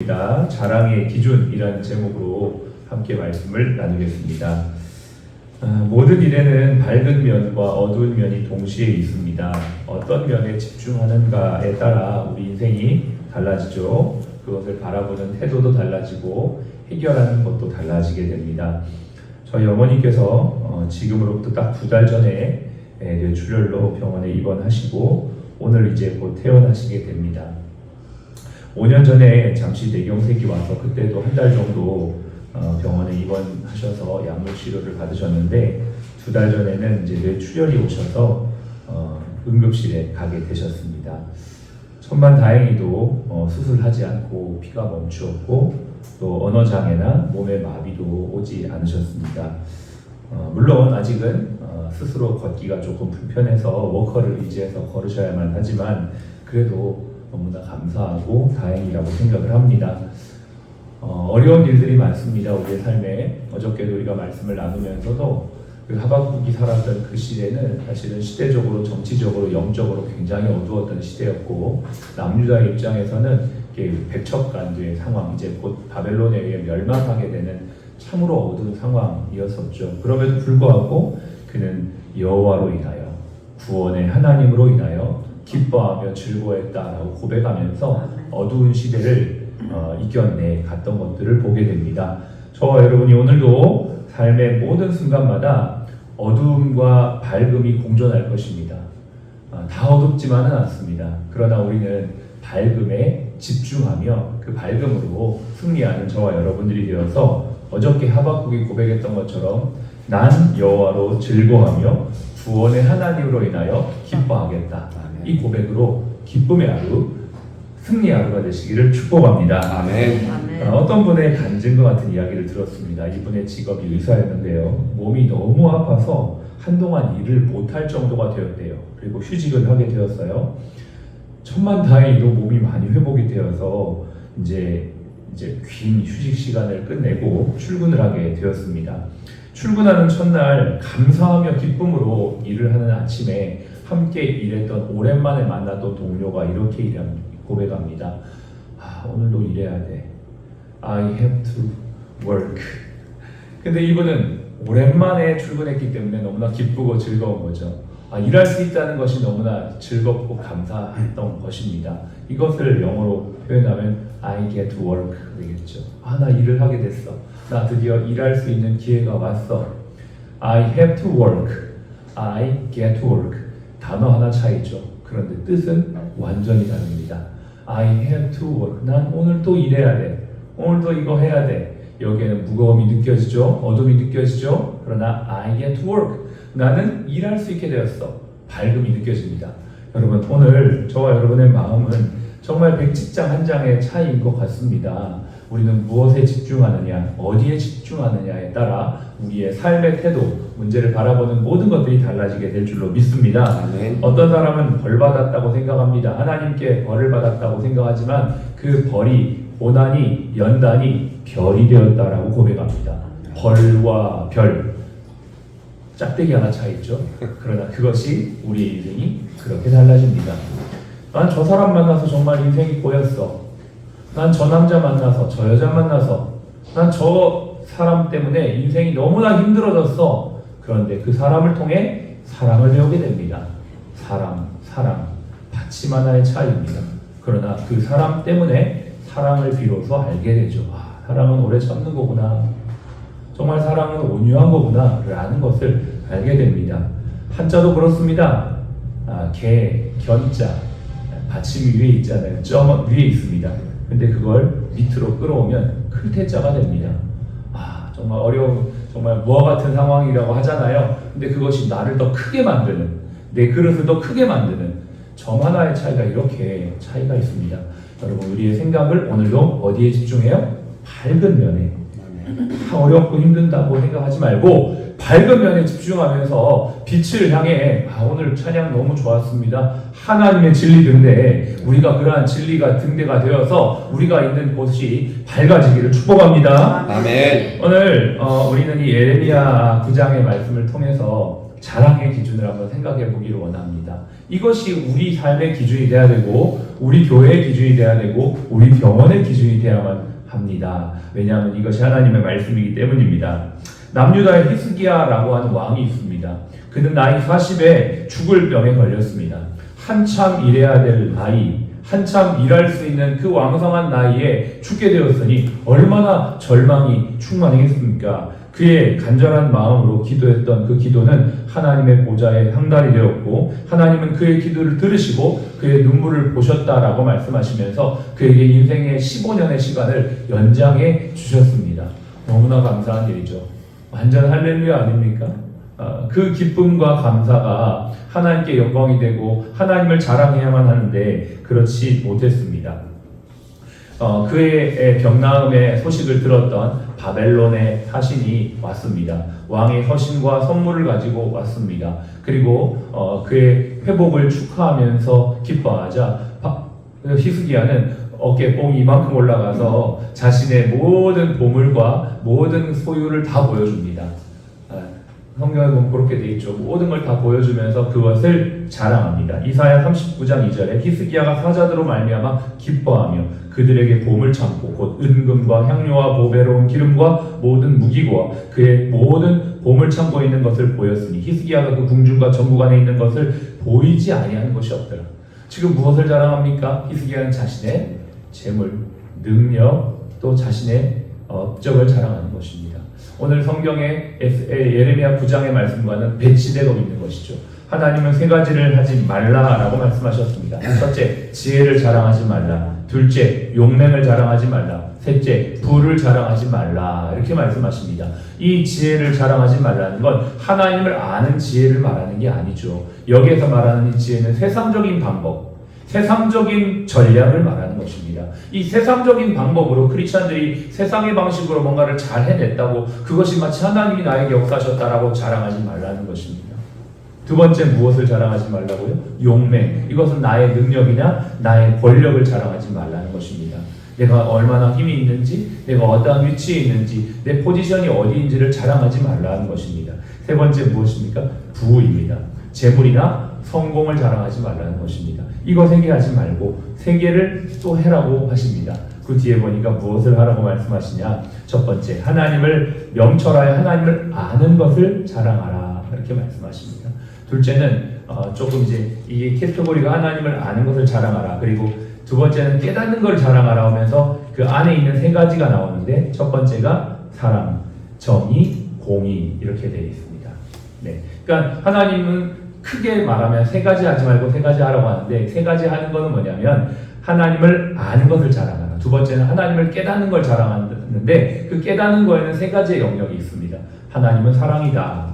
자랑의 기준이라는 제목으로 함께 말씀을 나누겠습니다. 모든 일에는 밝은 면과 어두운 면이 동시에 있습니다. 어떤 면에 집중하는가에 따라 우리 인생이 달라지죠. 그것을 바라보는 태도도 달라지고 해결하는 것도 달라지게 됩니다. 저희 어머니께서 지금으로부터 딱 2달 전에 뇌출혈로 병원에 입원하시고 오늘 이제 곧 퇴원하시게 됩니다. 5년 전에 잠시 뇌경색이 와서 그때도 1달 정도 병원에 입원하셔서 약물 치료를 받으셨는데 2달 전에는 이제 뇌출혈이 오셔서 응급실에 가게 되셨습니다. 천만다행히도 수술하지 않고 피가 멈추었고 또 언어장애나 몸의 마비도 오지 않으셨습니다. 물론 아직은 스스로 걷기가 조금 불편해서 워커를 의지해서 걸으셔야만 하지만 그래도 너무나 감사하고 다행이라고 생각을 합니다. 어려운 일들이 많습니다. 우리의 삶에. 어저께도 우리가 말씀을 나누면서도 그 하박국이 살았던 그 시대는 사실은 시대적으로, 정치적으로, 영적으로 굉장히 어두웠던 시대였고 남유다의 입장에서는 백척간두의 상황, 이제 곧 바벨론에 의해 멸망하게 되는 참으로 어두운 상황이었었죠. 그럼에도 불구하고 그는 여호와로 인하여, 구원의 하나님으로 인하여 기뻐하며 즐거워했다라고 고백하면서 어두운 시대를 이겨내 갔던 것들을 보게 됩니다. 저와 여러분이 오늘도 삶의 모든 순간마다 어두움과 밝음이 공존할 것입니다. 다 어둡지만은 않습니다. 그러나 우리는 밝음에 집중하며 그 밝음으로 승리하는 저와 여러분들이 되어서 어저께 하박국이 고백했던 것처럼 난 여호와로 즐거워하며 구원의 하나님으로 인하여 기뻐하겠다. 이 고백으로 기쁨의 하루, 승리의 하루가 되시기를 축복합니다. 아멘. 어떤 분의 간증과 같은 이야기를 들었습니다. 이분의 직업이 의사였는데요. 몸이 너무 아파서 한동안 일을 못할 정도가 되었대요. 그리고 휴직을 하게 되었어요. 천만다행히도 몸이 많이 회복이 되어서 이제 긴 휴식 시간을 끝내고 출근을 하게 되었습니다. 출근하는 첫날 감사하며 기쁨으로 일을 하는 아침에 함께 일했던 오랜만에 만났던 동료가 이렇게 고백합니다. 오늘도 일해야 돼. I have to work. 근데 이분은 오랜만에 출근했기 때문에 너무나 기쁘고 즐거운 거죠. 일할 수 있다는 것이 너무나 즐겁고 감사했던 것입니다. 이것을 영어로 표현하면 I get to work 되겠죠. 나 일을 하게 됐어. 나 드디어 일할 수 있는 기회가 왔어. I have to work. I get to work. 단어 하나 차이죠. 그런데 뜻은 완전히 다릅니다. I have to work. 난 오늘 또 일해야 돼. 오늘도 이거 해야 돼. 여기에는 무거움이 느껴지죠. 어둠이 느껴지죠. 그러나 I get to work. 나는 일할 수 있게 되었어. 밝음이 느껴집니다. 여러분, 오늘 저와 여러분의 마음은 정말 백지장 한 장의 차이인 것 같습니다. 우리는 무엇에 집중하느냐, 어디에 집중하느냐에 따라 우리의 삶의 태도, 문제를 바라보는 모든 것들이 달라지게 될 줄로 믿습니다. 아멘. 어떤 사람은 벌 받았다고 생각합니다. 하나님께 벌을 받았다고 생각하지만 그 벌이 고난이, 연단이 별이 되었다라고 고백합니다. 벌과 별, 짝대기 하나 차이 있죠. 그러나 그것이 우리의 인생이 그렇게 달라집니다. 난 저 사람 만나서 정말 인생이 꼬였어. 난 저 남자 만나서, 저 여자 만나서, 난 저 사람 때문에 인생이 너무나 힘들어졌어. 그런데 그 사람을 통해 사랑을 배우게 됩니다. 사랑, 받침 하나의 차이입니다. 그러나 그 사람 때문에 사랑을 비로소 알게 되죠. 사랑은 오래 참는 거구나. 정말 사랑은 온유한 거구나 라는 것을 알게 됩니다. 한자도 그렇습니다. 개, 견자, 받침이 위에 있잖아요. 점 위에 있습니다. 근데 그걸 밑으로 끌어오면 클테자가 됩니다. 정말 어려운, 정말 무화 같은 상황이라고 하잖아요. 근데 그것이 나를 더 크게 만드는, 내 그릇을 더 크게 만드는 점 하나의 차이가 이렇게 차이가 있습니다. 여러분, 우리의 생각을 오늘도 어디에 집중해요? 밝은 면에. 어렵고 힘든다고 생각하지 말고 밝은 면에 집중하면서 빛을 향해 오늘 찬양 너무 좋았습니다. 하나님의 진리 등대, 우리가 그러한 진리가 등대가 되어서 우리가 있는 곳이 밝아지기를 축복합니다. 아멘. 오늘 우리는 이 예레미야 9장의 말씀을 통해서 자랑의 기준을 한번 생각해 보기를 원합니다. 이것이 우리 삶의 기준이 돼야 되고 우리 교회의 기준이 돼야 되고 우리 병원의 기준이 돼야만 합니다. 왜냐하면 이것이 하나님의 말씀이기 때문입니다. 남유다의 히스기야라고 하는 왕이 있습니다. 그는 나이 40에 죽을 병에 걸렸습니다. 한참 일해야 될 나이, 한참 일할 수 있는 그 왕성한 나이에 죽게 되었으니 얼마나 절망이 충만했습니까? 그의 간절한 마음으로 기도했던 그 기도는 하나님의 보좌에 상달이 되었고 하나님은 그의 기도를 들으시고 그의 눈물을 보셨다라고 말씀하시면서 그에게 인생의 15년의 시간을 연장해 주셨습니다. 너무나 감사한 일이죠. 완전 할렐루야 아닙니까? 그 기쁨과 감사가 하나님께 영광이 되고 하나님을 자랑해야만 하는데 그렇지 못했습니다. 그의 병나음의 소식을 들었던 바벨론의 사신이 왔습니다. 왕의 서신과 선물을 가지고 왔습니다. 그리고 그의 회복을 축하하면서 기뻐하자 히스기야는 어깨뽕이 이만큼 올라가서 자신의 모든 보물과 모든 소유를 다 보여줍니다. 성경에 보면 그렇게 돼 있죠. 모든 걸 다 보여주면서 그것을 자랑합니다. 이사야 39장 2절에 히스기야가 사자들로 말미암아 기뻐하며 그들에게 보물 창고 곧 은금과 향료와 보배로운 기름과 모든 무기고와 그의 모든 보물 창고에 있는 것을 보였으니 히스기야가 그 궁중과 전국 안에 있는 것을 보이지 아니하는 것이 없더라. 지금 무엇을 자랑합니까? 히스기야는 자신의 재물, 능력 또 자신의 업적을 자랑하는 것입니다. 오늘 성경의 예레미야 9장의 말씀과는 배치되고 있는 것이죠. 하나님은 세 가지를 하지 말라라고 말씀하셨습니다. 첫째, 지혜를 자랑하지 말라. 둘째, 용맹을 자랑하지 말라. 셋째, 부를 자랑하지 말라. 이렇게 말씀하십니다. 이 지혜를 자랑하지 말라는 건 하나님을 아는 지혜를 말하는 게 아니죠. 여기에서 말하는 이 지혜는 세상적인 방법, 세상적인 전략을 말하는 것입니다. 이 세상적인 방법으로 크리스찬들이 세상의 방식으로 뭔가를 잘 해냈다고 그것이 마치 하나님이 나에게 역사하셨다라고 자랑하지 말라는 것입니다. 두 번째 무엇을 자랑하지 말라고요? 용맹. 이것은 나의 능력이나 나의 권력을 자랑하지 말라는 것입니다. 내가 얼마나 힘이 있는지, 내가 어떠한 위치에 있는지, 내 포지션이 어디인지를 자랑하지 말라는 것입니다. 세 번째 무엇입니까? 부입니다. 재물이나 성공을 자랑하지 말라는 것입니다. 이거 세 개 하지 말고 세 개를 또 해라고 하십니다. 그 뒤에 보니까 무엇을 하라고 말씀하시냐? 첫 번째, 하나님을 명철하여 하나님을 아는 것을 자랑하라. 이렇게 말씀하십니다. 둘째는 조금 이제 이 캐테고리가 하나님을 아는 것을 자랑하라. 그리고 두 번째는 깨닫는 걸 자랑하라 하면서 그 안에 있는 세 가지가 나오는데 첫 번째가 사랑, 정의, 공의 이렇게 되어 있습니다. 네, 그러니까 하나님은 크게 말하면 세 가지 하지 말고 세 가지 하라고 하는데 세 가지 하는 것은 뭐냐면 하나님을 아는 것을 자랑하라. 두 번째는 하나님을 깨닫는 걸 자랑하는데 그 깨닫는 거에는 세 가지의 영역이 있습니다. 하나님은 사랑이다.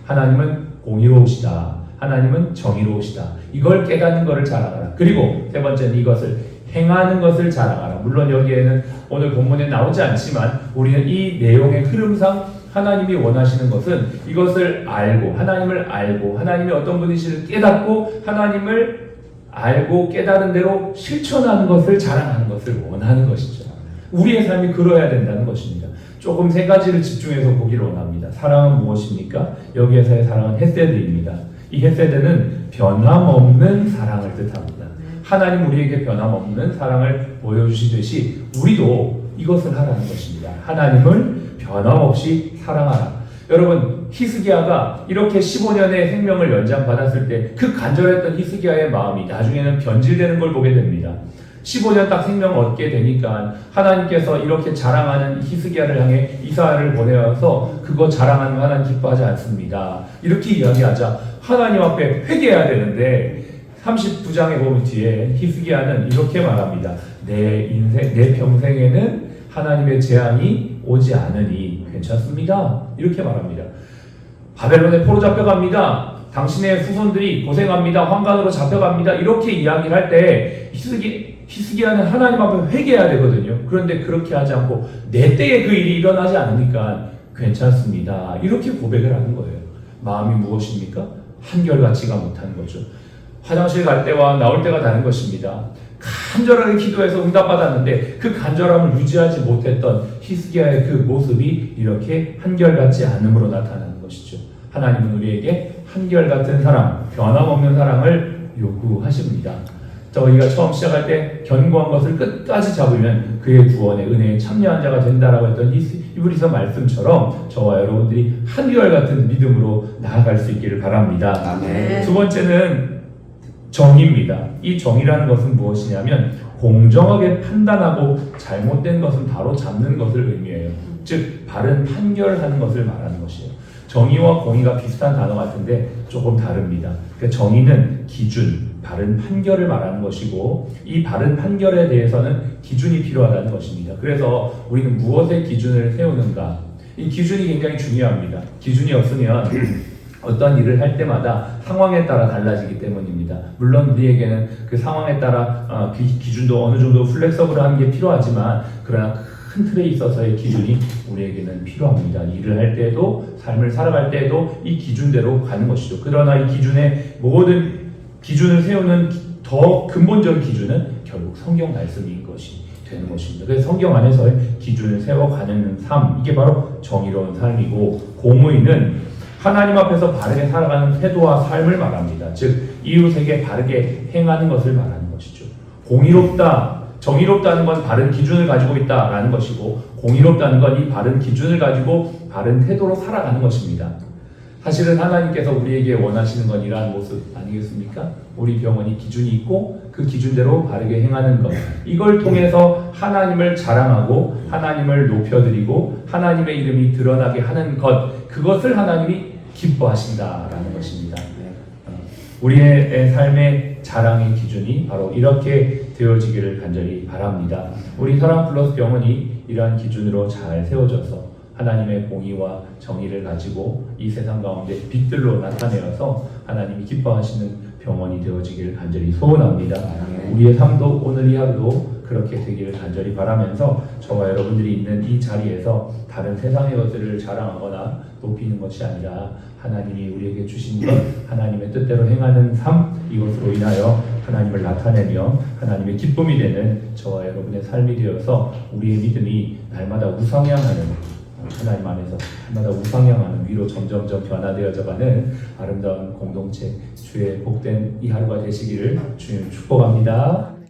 하나님은 공의로우시다. 하나님은 정의로우시다. 이걸 깨닫는 것을 자랑하라. 그리고 세 번째는 이것을 행하는 것을 자랑하라. 물론 여기에는 오늘 본문에 나오지 않지만 우리는 이 내용의 흐름상 하나님이 원하시는 것은 이것을 알고 하나님을 알고 하나님이 어떤 분이신지를 깨닫고 하나님을 알고 깨달은 대로 실천하는 것을 자랑하는 것을 원하는 것이죠. 우리의 삶이 그러해야 된다는 것입니다. 조금 세 가지를 집중해서 보기를 원합니다. 사랑은 무엇입니까? 여기에서의 사랑은 헤세드입니다. 이 헤세드는 변함없는 사랑을 뜻합니다. 하나님 우리에게 변함없는 사랑을 보여주시듯이 우리도 이것을 하라는 것입니다. 하나님을 변함없이 사랑하라. 여러분 히스기야가 이렇게 15년의 생명을 연장받았을 때 그 간절했던 히스기야의 마음이 나중에는 변질되는 걸 보게 됩니다. 15년 딱 생명을 얻게 되니까 하나님께서 이렇게 자랑하는 히스기야를 향해 이사야를 보내어서 그거 자랑하는 하나님 기뻐하지 않습니다. 이렇게 이야기하자 하나님 앞에 회개해야 되는데 39장에 보면 뒤에 히스기야는 이렇게 말합니다. 내 인생, 내 평생에는 하나님의 재앙이 오지 않으니 괜찮습니다. 이렇게 말합니다. 바벨론에 포로 잡혀갑니다. 당신의 후손들이 고생합니다. 환관으로 잡혀갑니다. 이렇게 이야기를 할 때 히스기야는 하나님 앞에 회개해야 되거든요. 그런데 그렇게 하지 않고 내 때에 그 일이 일어나지 않으니까 괜찮습니다. 이렇게 고백을 하는 거예요. 마음이 무엇입니까? 한결같지가 못한 거죠. 화장실 갈 때와 나올 때가 다른 것입니다. 간절하게 기도해서 응답받았는데 그 간절함을 유지하지 못했던 히스기야의 그 모습이 이렇게 한결같지 않음으로 나타나는 것이죠. 하나님은 우리에게 한결같은 사랑, 변함없는 사랑을 요구하십니다. 저희가 처음 시작할 때 견고한 것을 끝까지 잡으면 그의 구원의 은혜에 참여한 자가 된다라고 했던 히브리서 말씀처럼 저와 여러분들이 한결같은 믿음으로 나아갈 수 있기를 바랍니다. 아멘. 두 번째는 정의입니다. 이 정의라는 것은 무엇이냐면 공정하게 판단하고 잘못된 것은 바로 잡는 것을 의미해요. 즉 바른 판결하는 것을 말하는 것이에요. 정의와 공의가 비슷한 단어 같은데 조금 다릅니다. 그러니까 정의는 기준, 바른 판결을 말하는 것이고 이 바른 판결에 대해서는 기준이 필요하다는 것입니다. 그래서 우리는 무엇의 기준을 세우는가? 이 기준이 굉장히 중요합니다. 기준이 없으면 어떤 일을 할 때마다 상황에 따라 달라지기 때문입니다. 물론 우리에게는 그 상황에 따라 기준도 어느 정도 플렉서블한 게 필요하지만 그러나 큰 틀에 있어서의 기준이 우리에게는 필요합니다. 일을 할 때도 삶을 살아갈 때도 이 기준대로 가는 것이죠. 그러나 이 기준의 모든 기준을 세우는 더 근본적인 기준은 결국 성경 말씀인 것이 되는 것입니다. 그래서 성경 안에서의 기준을 세워가는 삶, 이게 바로 정의로운 삶이고, 공의는 하나님 앞에서 바르게 살아가는 태도와 삶을 말합니다. 즉 이웃에게 바르게 행하는 것을 말하는 것이죠. 공의롭다, 정의롭다는 건 바른 기준을 가지고 있다라는 것이고, 공의롭다는 건 이 바른 기준을 가지고 바른 태도로 살아가는 것입니다. 사실은 하나님께서 우리에게 원하시는 건 이러한 모습 아니겠습니까? 우리 병원이 기준이 있고 그 기준대로 바르게 행하는 것, 이걸 통해서 하나님을 자랑하고 하나님을 높여드리고 하나님의 이름이 드러나게 하는 것, 그것을 하나님이 기뻐하신다라는 것입니다. 우리의 삶의 자랑의 기준이 바로 이렇게 되어지기를 간절히 바랍니다. 우리 사랑 플러스 병원이 이러한 기준으로 잘 세워져서 하나님의 공의와 정의를 가지고 이 세상 가운데 빛들로 나타내어서 하나님이 기뻐하시는 병원이 되어지기를 간절히 소원합니다. 우리의 삶도 오늘 이 하루도 그렇게 되기를 간절히 바라면서 저와 여러분들이 있는 이 자리에서 다른 세상의 것들을 자랑하거나 높이는 것이 아니라 하나님이 우리에게 주신 것, 하나님의 뜻대로 행하는 삶, 이것으로 인하여 하나님을 나타내며 하나님의 기쁨이 되는 저와 여러분의 삶이 되어서 우리의 믿음이 날마다 우상향하는, 하나님 안에서 날마다 우상향하는 위로 점점점 변화되어져가는 아름다운 공동체, 주의 복된 이 하루가 되시기를 주님 축복합니다.